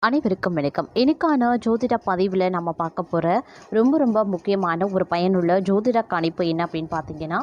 அனைவருக்கும் வணக்கம். இன்னைக்கான ஜோதிட பதிவில் நம்ம பார்க்க போகிற ரொம்ப முக்கியமான ஒரு பயனுள்ள ஜோதிட கணிப்பு என்ன அப்படின்னு பார்த்தீங்கன்னா,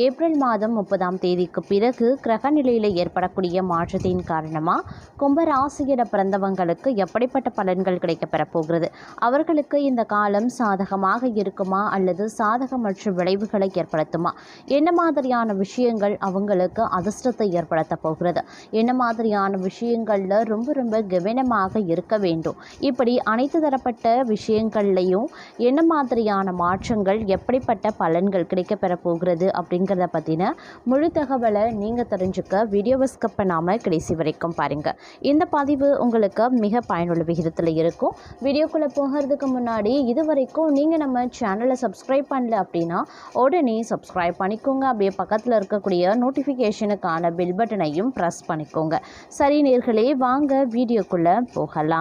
ஏப்ரல் மாதம் 30ஆம் தேதிக்கு பிறகு கிரக நிலையில் ஏற்படக்கூடிய மாற்றத்தின் காரணமாக கும்பராசியிட பிறந்தவங்களுக்கு எப்படிப்பட்ட பலன்கள் கிடைக்கப்பெற போகிறது, அவர்களுக்கு இந்த காலம் சாதகமாக இருக்குமா அல்லது சாதகமற்ற விளைவுகளை ஏற்படுத்துமா, என்ன மாதிரியான விஷயங்கள் அவங்களுக்கு அதிர்ஷ்டத்தை ஏற்படுத்த போகிறது, என்ன மாதிரியான விஷயங்களில் ரொம்ப கவனமாக இருக்க வேண்டும், இப்படி அனைத்து தரப்பட்ட விஷயங்கள்லையும் என்ன மாதிரியான மாற்றங்கள் எப்படிப்பட்ட பலன்கள் கிடைக்கப்பெற போகிறது அப்படிங்கிறத பற்றின முழு தகவலை நீங்கள் தெரிஞ்சுக்க வீடியோவை ஸ்கிப் பண்ணாமல் கடைசி வரைக்கும் பாருங்கள். இந்த பதிவு உங்களுக்கு மிக பயனுள்ள விகிதத்தில் இருக்கும். வீடியோக்குள்ளே போகிறதுக்கு முன்னாடி இது வரைக்கும் நீங்கள் நம்ம சேனலை சப்ஸ்கிரைப் பண்ணல அப்படின்னா உடனே சப்ஸ்கிரைப் பண்ணிக்கோங்க. அப்படியே பக்கத்தில் இருக்கக்கூடிய நோட்டிஃபிகேஷனுக்கான பெல் பட்டனையும் ப்ரெஸ் பண்ணிக்கோங்க. சரி நேர்களே, வாங்க வீடியோக்குள்ளே போகலாம்.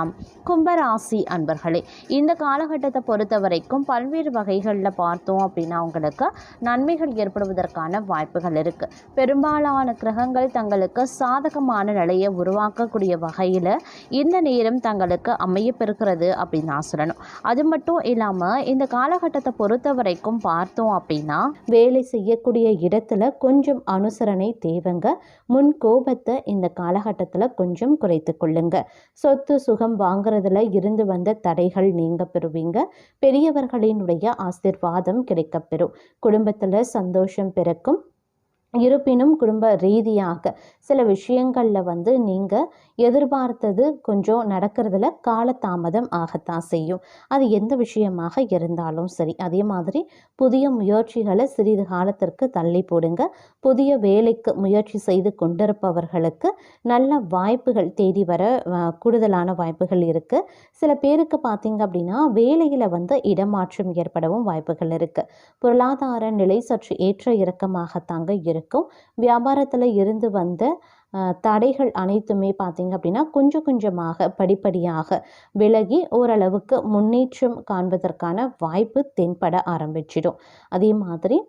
கும்பராசி அன்பர்களே, இந்த காலகட்டத்தை பொறுத்த வரைக்கும் பல்வேறு வகைகளில் பார்த்தோம் அப்படின்னா உங்களுக்கு நன்மைகள் ஏற்படுவதற்கான வாய்ப்புகள் இருக்குது. பெரும்பாலான கிரகங்கள் தங்களுக்கு சாதகமான நிலையை உருவாக்கக்கூடிய வகையில் இந்த நேரம் தங்களுக்கு அமையப்பெறுகிறது அப்படின்னு நான் சொல்லணும். அது மட்டும் இல்லாமல் இந்த காலகட்டத்தை பொறுத்த வரைக்கும் பார்த்தோம் அப்படின்னா வேலை செய்யக்கூடிய இடத்துல கொஞ்சம் அனுசரணை தேவைங்க. முன் கோபத்தை இந்த காலகட்டத்தில் கொஞ்சம் குறைத்து கொள்ளுங்க. சொத்து சுகம் வாங்குறதுல இருந்து வந்த தடைகள் நீங்க பெறுவீங்க. பெரியவர்களினுடைய ஆசீர்வாதம் கிடைக்கப்பெறும். குடும்பத்தில் சந்தோஷம் பிறக்கும். இருப்பினும் குடும்ப ரீதியாக சில விஷயங்களில் நீங்கள் எதிர்பார்த்தது கொஞ்சம் நடக்கிறதுல காலதாமதம் ஆகத்தான் செய்யும். அது எந்த விஷயமாக இருந்தாலும் சரி. அதே மாதிரி புதிய முயற்சிகளை சிறிது காலத்திற்கு தள்ளி போடுங்க. புதிய வேலைக்கு முயற்சி செய்து கொண்டிருப்பவர்களுக்கு நல்ல வாய்ப்புகள் தேடி வர கூடுதலான வாய்ப்புகள் இருக்குது. சில பேருக்கு பார்த்தீங்க அப்படின்னா வேலையில் இடமாற்றம் ஏற்படவும் வாய்ப்புகள் இருக்குது. பொருளாதார நிலை சற்று ஏற்ற இறக்கமாகத்தாங்க இருக்கும். வியாபாரத்தில் இருந்து வந்த தடைகள் அனைத்துமே பார்த்தீங்க அப்படின்னா கொஞ்சமாக படிப்படியாக விலகி ஓரளவுக்கு முன்னேற்றம் காண்பதற்கான வாய்ப்பு தென்பட ஆரம்பிச்சிடும். அதே மாதிரி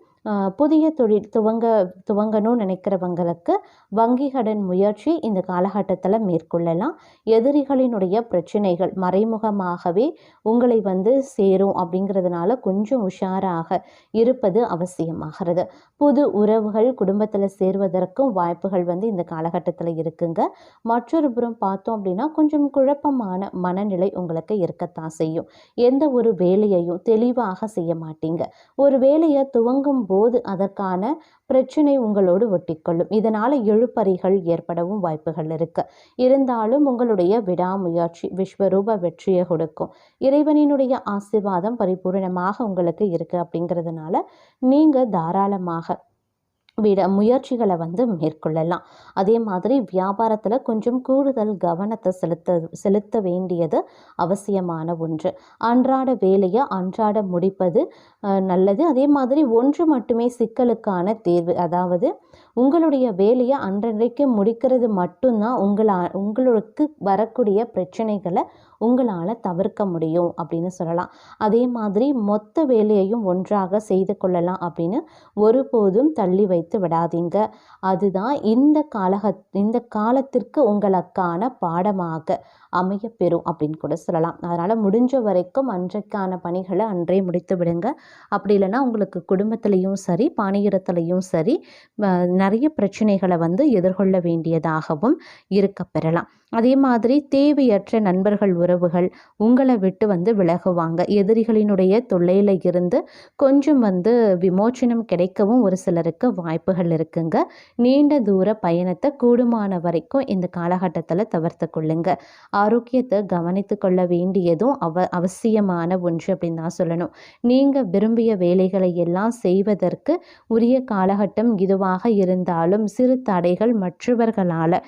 புதிய தொழில் துவங்கணும்னு நினைக்கிறவங்களுக்கு வங்கி கடன் முயற்சி இந்த காலகட்டத்தில் மேற்கொள்ளலாம். எதிரிகளினுடைய பிரச்சனைகள் மறைமுகமாகவே உங்களை சேரும். அப்படிங்கிறதுனால கொஞ்சம் உஷாராக இருப்பது அவசியமாகிறது. புது உறவுகள் குடும்பத்தில் சேர்வதற்கும் வாய்ப்புகள் இந்த காலகட்டத்தில் இருக்குங்க. மற்றொரு புறம் பார்த்தோம் அப்படின்னா கொஞ்சம் குழப்பமான மனநிலை உங்களுக்கு இருக்கத்தான் செய்யும். எந்த ஒரு வேலையையும் தெளிவாக செய்ய மாட்டீங்க. ஒரு வேலையை துவங்கும் போது அதற்கான பிரச்சனை உங்களோடு ஒட்டிக்கொள்ளும். இதனால் இழுபறிகள் ஏற்படவும் வாய்ப்புகள் இருக்கு. இருந்தாலும் உங்களுடைய விடாமுயற்சி விஸ்வரூப வெற்றியை கொடுக்கும். இறைவனினுடைய ஆசீர்வாதம் பரிபூரணமாக உங்களுக்கு இருக்கு. அப்படிங்கிறதுனால நீங்கள் தாராளமாக முயற்சிகளை மேற்கொள்ளலாம். அதே மாதிரி வியாபாரத்தில் கொஞ்சம் கூடுதல் கவனத்தை செலுத்த வேண்டியது அவசியமான ஒன்று. அன்றாட வேலையை அன்றாட முடிப்பது நல்லது. அதே மாதிரி ஒன்று மட்டுமே சிக்கலுக்கான தேர்வு. அதாவது உங்களுடைய வேலையை அன்றைக்கு முடிக்கிறது மட்டும்தான் உங்களுக்கு வரக்கூடிய பிரச்சனைகளை உங்களால் தவிர்க்க முடியும் அப்படின்னு சொல்லலாம். அதே மாதிரி மொத்த வேலையையும் ஒன்றாக செய்து கொள்ளலாம் அப்படின்னு ஒருபோதும் தள்ளி வைத்து விடாதீங்க. அதுதான் இந்த காலத்திற்கு உங்களுக்கான பாடமாக அமையப்பெறும் அப்படின்னு கூட சொல்லலாம். அதனால் முடிஞ்ச வரைக்கும் அன்றைக்கான பணிகளை அன்றே முடித்து விடுங்க. அப்படி இல்லைன்னா உங்களுக்கு குடும்பத்திலையும் சரி பணியிடத்துலையும் சரி நிறைய பிரச்சனைகளை எதிர்கொள்ள வேண்டியதாகவும் இருக்க பெறலாம். அதே மாதிரி தேவையற்ற நண்பர்கள் உறவுகள் உங்களை விட்டு விலகுவாங்க. எதிரிகளினுடைய தொல்லையில் இருந்து கொஞ்சம் விமோச்சனம் கிடைக்கவும் ஒரு சிலருக்கு வாய்ப்புகள் இருக்குங்க. நீண்ட தூர பயணத்தை கூடுமான வரைக்கும் இந்த காலகட்டத்தில் தவிர்த்து கொள்ளுங்க. ஆரோக்கியத்தை கவனித்து கொள்ள வேண்டியதும் அவசியமான ஒன்று அப்படின்னு தான் சொல்லணும். நீங்கள் விரும்பிய வேலைகளை எல்லாம் செய்வதற்கு உரிய காலகட்டம் இதுவாக இருந்தாலும் சிறு தடைகள் மற்றவர்களால்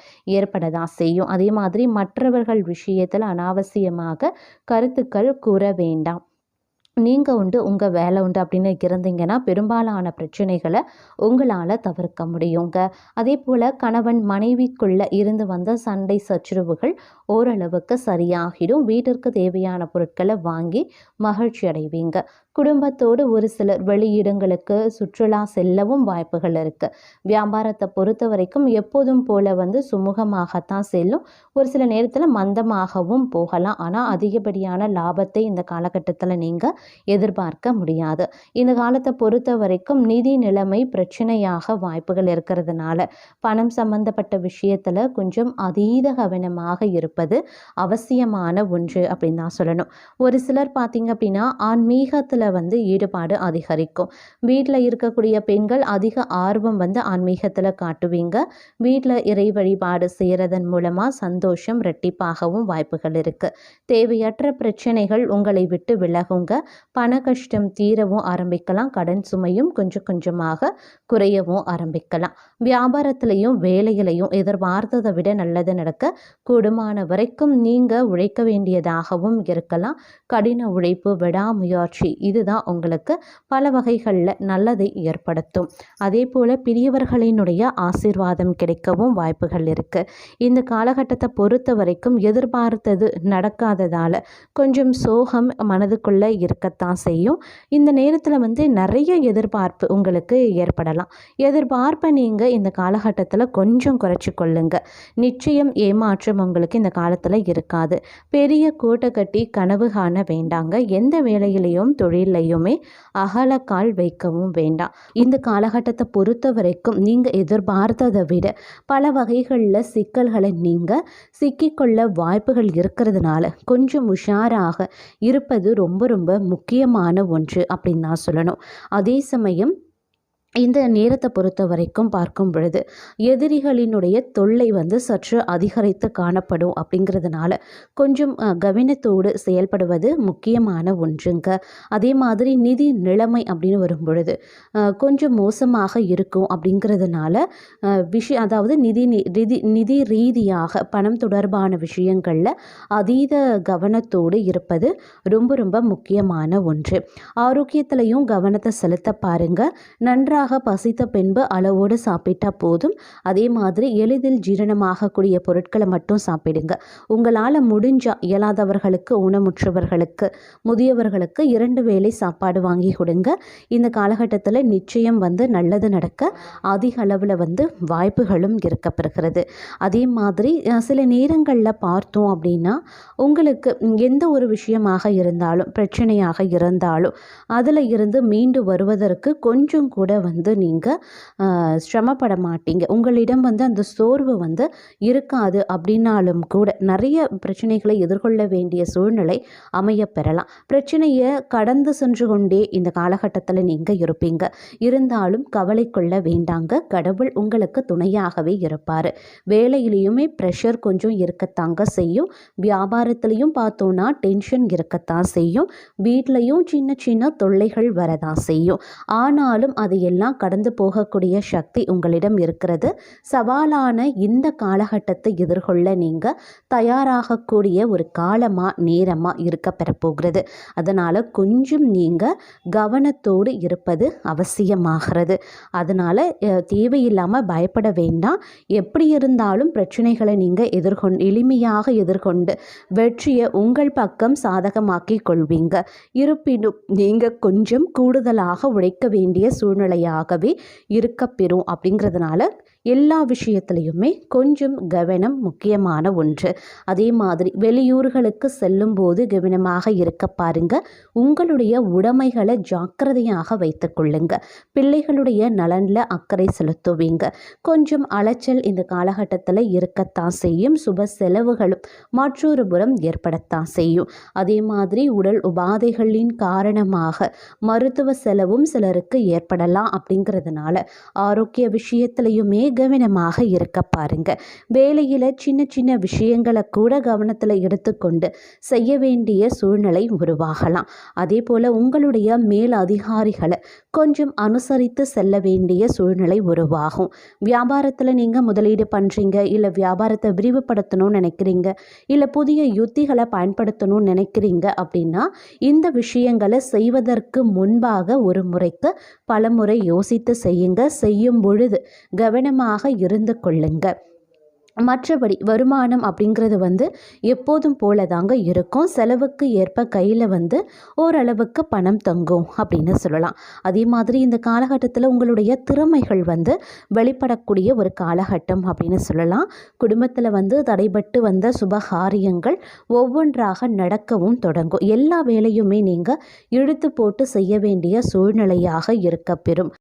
ஏற்படதான் செய்யும். அதே மாதிரி மற்றவர்கள் விஷயத்தில் அனாவசியமாக கருத்துக்கள் கூற வேண்டாம். நீங்கள் உண்டு உங்கள் வேலை உண்டு அப்படின்னு இருந்தீங்கன்னா பெரும்பாலான பிரச்சனைகளை உங்களால் தவிர்க்க முடியுங்க. அதே போல் கணவன் மனைவிக்குள்ளே இருந்து வந்த சண்டை சச்சரவுகள் ஓரளவுக்கு சரியாகிடும். வீட்டிற்கு தேவையான பொருட்களை வாங்கி மகிழ்ச்சி அடைவீங்க. குடும்பத்தோடு ஒரு சிலர் வெளியிடங்களுக்கு சுற்றுலா செல்லவும் வாய்ப்புகள் இருக்குது. வியாபாரத்தை பொறுத்த வரைக்கும் எப்போதும் போல் சுமூகமாகத்தான் செல்லும். ஒரு சில நேரத்தில் மந்தமாகவும் போகலாம். ஆனால் அதிகப்படியான லாபத்தை இந்த காலகட்டத்தில் நீங்கள் எதிர்பார்க்க முடியாது. இந்த காலத்தை பொறுத்த வரைக்கும் நிதி நிலைமை பிரச்சனையாக வாய்ப்புகள் இருக்கிறதுனால பணம் சம்பந்தப்பட்ட விஷயத்தில் கொஞ்சம் அதீத கவனமாக இருப்பது அவசியமான ஒன்று அப்படின்னு தான் சொல்லணும். ஒரு சிலர் பார்த்தீங்க அப்படின்னா ஆன்மீகத்தில் ஈடுபாடு அதிகரிக்கும். வீட்டில் இருக்கக்கூடிய பெண்கள் அதிக ஆர்வம் ஆன்மீகத்தில் காட்டுவீங்க. வீட்டில் இறை வழிபாடு செய்கிறதன் மூலமாக சந்தோஷம் ரெட்டிப்பாகவும் வாய்ப்புகள் இருக்குது. தேவையற்ற பிரச்சனைகள் உங்களை விட்டு விலகுங்க. பண கஷ்டம் தீரவும் ஆரம்பிக்கலாம். கடன் சுமையும் கொஞ்சம் கொஞ்சமாக குறையவும் ஆரம்பிக்கலாம். வியாபாரத்திலையும் வேலையிலையும் எதிர்பார்த்ததை விட நல்லது நடக்க கூடுமான வரைக்கும் நீங்கள் உழைக்க வேண்டியதாகவும் இருக்கலாம். கடின உழைப்பு, விடாமுயற்சி இதுதான் உங்களுக்கு பல வகைகளில் நல்லதை ஏற்படுத்தும். அதே போல் பெரியவர்களினுடைய ஆசீர்வாதம் கிடைக்கவும் வாய்ப்புகள் இருக்குது. இந்த காலகட்டத்தை பொறுத்த வரைக்கும் எதிர்பார்த்தது நடக்காததால் கொஞ்சம் சோகம் மனதுக்குள்ளே இருக்கத்தான் செய்யும். இந்த நேரத்தில் நிறைய எதிர்பார்ப்பு உங்களுக்கு ஏற்படலாம். எதிர்பார்ப்பை நீங்கள் இந்த காலகட்டத்தில் கொஞ்சம் குறைச்சி கொள்ளுங்க. நிச்சயம் ஏமாற்றம் உங்களுக்கு இந்த காலத்தில் இருக்காது. பெரிய கூட்டை கட்டி கனவு காண வேண்டாங்க. எந்த வேலையிலையும் தொழிலையுமே அகலக்கால் வைக்கவும் வேண்டாம். இந்த காலகட்டத்தை பொறுத்த வரைக்கும் நீங்கள் எதிர்பார்த்ததை விட பல வகைகளில் சிக்கல்களை நீங்கள் சிக்கிக்கொள்ள வாய்ப்புகள் இருக்கிறதுனால கொஞ்சம் உஷாராக இருப்பது ரொம்ப ரொம்ப முக்கியமான ஒன்று அப்படின்னு தான் சொல்லணும். அதே சமயம் இந்த நேரத்தை பொறுத்த வரைக்கும் பார்க்கும் பொழுது எதிரிகளினுடைய தொல்லை சற்று அதிகரித்து காணப்படும். அப்படிங்கிறதுனால கொஞ்சம் கவனத்தோடு செயல்படுவது முக்கியமான ஒன்றுங்க. அதே மாதிரி நிதி நிலைமை அப்படின்னு வரும் பொழுது கொஞ்சம் மோசமாக இருக்கும். அப்படிங்கிறதுனால அதாவது நிதி ரீதியாக பணம் தொடர்பான விஷயங்களில் அதீத கவனத்தோடு இருப்பது ரொம்ப ரொம்ப முக்கியமான ஒன்று. ஆரோக்கியத்திலையும் கவனத்தை செலுத்த பாருங்க. நன்றாக பசித்த பின்பு அளவோடு சாப்பிட்டா போதும். அதே மாதிரி எளிதில் ஜீரணமாகக்கூடிய பொருட்களை மட்டும் சாப்பிடுங்க. உங்களால் முடிஞ்சா இயலாதவர்களுக்கு, ஊனமுற்றவர்களுக்கு, முதியவர்களுக்கு 2 வேளை சாப்பாடு வாங்கி கொடுங்க. இந்த காலகட்டத்தில் நிச்சயம் நல்லது நடக்க அதிக அளவில் வாய்ப்புகளும் இருக்கப்பெறுகிறது. அதே மாதிரி சில நேரங்களில் பார்த்தோம் அப்படின்னா உங்களுக்கு எந்த ஒரு விஷயமாக இருந்தாலும், பிரச்சனையாக இருந்தாலும் அதில் இருந்து மீண்டு வருவதற்கு கொஞ்சம் கூட நீங்கள் சிரமப்பட மாட்டீங்க. உங்களிடம் அந்த சோர்வு இருக்காது. அப்படின்னாலும் கூட நிறைய பிரச்சனைகளை எதிர்கொள்ள வேண்டிய சூழ்நிலை அமைய பெறலாம். பிரச்சனையை கடந்து சென்று கொண்டே இந்த காலகட்டத்தில் நீங்கள் இருப்பீங்க. இருந்தாலும் கவலை கொள்ள வேண்டாங்க. கடவுள் உங்களுக்கு துணையாகவே இருப்பார். வேலையிலையுமே ப்ரெஷர் கொஞ்சம் இருக்கத்தாங்க செய்யும். வியாபாரத்திலையும் பார்த்தோன்னா டென்ஷன் இருக்கத்தான் செய்யும். வீட்லையும் சின்ன சின்ன தொல்லைகள் வரதான் செய்யும். ஆனாலும் அதையெல்லாம் கடந்து போகக்கூடிய சக்தி உங்களிடம் இருக்கிறது. சவாலான இந்த காலகட்டத்தை எதிர்கொள்ள நீங்கள் தயாராகக்கூடிய ஒரு காலமாக நேரமாக இருக்க பெறப்போகிறது. அதனால் கொஞ்சம் நீங்கள் கவனத்தோடு இருப்பது அவசியமாகிறது. அதனால் தேவையில்லாமல் பயப்பட வேண்டாம். எப்படி இருந்தாலும் பிரச்சனைகளை நீங்கள் எளிமையாக எதிர்கொண்டு வெற்றியை உங்கள் பக்கம் சாதகமாக்கி கொள்வீங்க. இருப்பினும் நீங்கள் கொஞ்சம் கூடுதலாக உழைக்க வேண்டிய சூழ்நிலையாகவே இருக்கப்பெறும். அப்படிங்கிறதுனால எல்லா விஷயத்துலையுமே கொஞ்சம் கவனம் முக்கியமான ஒன்று. அதே மாதிரி வெளியூர்களுக்கு செல்லும் போது கவனமாக இருக்க பாருங்க. உங்களுடைய உடைமைகளை ஜாக்கிரதையாக வைத்துக் கொள்ளுங்க. பிள்ளைகளுடைய நலனில் அக்கறை செலுத்துவீங்க. கொஞ்சம் அலைச்சல் இந்த காலகட்டத்தில் இருக்கத்தான் செய்யும். சுப செலவுகளும் மற்றொரு புறம் ஏற்படத்தான் செய்யும். அதே மாதிரி உடல் உபாதைகளின் காரணமாக மருத்துவ செலவும் சிலருக்கு ஏற்படலாம். அப்படிங்கிறதுனால ஆரோக்கிய விஷயத்திலையுமே கவனமாக இருக்க பாருங்க. வேலையில் சின்ன சின்ன விஷயங்களை கூட கவனத்தில் எடுத்துக்கொண்டு செய்ய வேண்டிய சூழ்நிலை உருவாகலாம். அதே போல் உங்களுடைய மேல் அதிகாரிகளை கொஞ்சம் அனுசரித்து செல்ல வேண்டிய சூழ்நிலை உருவாகும். வியாபாரத்தில் நீங்கள் முதலீடு பண்ணுறீங்க, இல்லை வியாபாரத்தை விரிவுபடுத்தணும்னு நினைக்கிறீங்க, இல்லை புதிய யுத்திகளை பயன்படுத்தணும்னு நினைக்கிறீங்க அப்படின்னா இந்த விஷயங்களை செய்வதற்கு முன்பாக ஒரு முறைக்கு பல முறை யோசித்து செய்யுங்க. செய்யும் பொழுது கவனமாக இருந்து கொள்ளுங்க. மற்றபடி வருமானம் அப்படிங்கிறது எப்போதும் போல தாங்க இருக்கும். செலவுக்கு ஏற்ப கையில் ஓரளவுக்கு பணம் தங்கும் அப்படின்னு சொல்லலாம். அதே மாதிரி இந்த காலகட்டத்தில் உங்களுடைய திறமைகள் வெளிப்படக்கூடிய ஒரு காலகட்டம் அப்படின்னு சொல்லலாம். குடும்பத்தில் தடைபட்டு வந்த சுபகாரியங்கள் ஒவ்வொன்றாக நடக்கவும் தொடங்கும். எல்லா வேலையுமே நீங்கள் இழுத்து போட்டு செய்ய வேண்டிய சூழ்நிலையாக இருக்கப்பெறும்.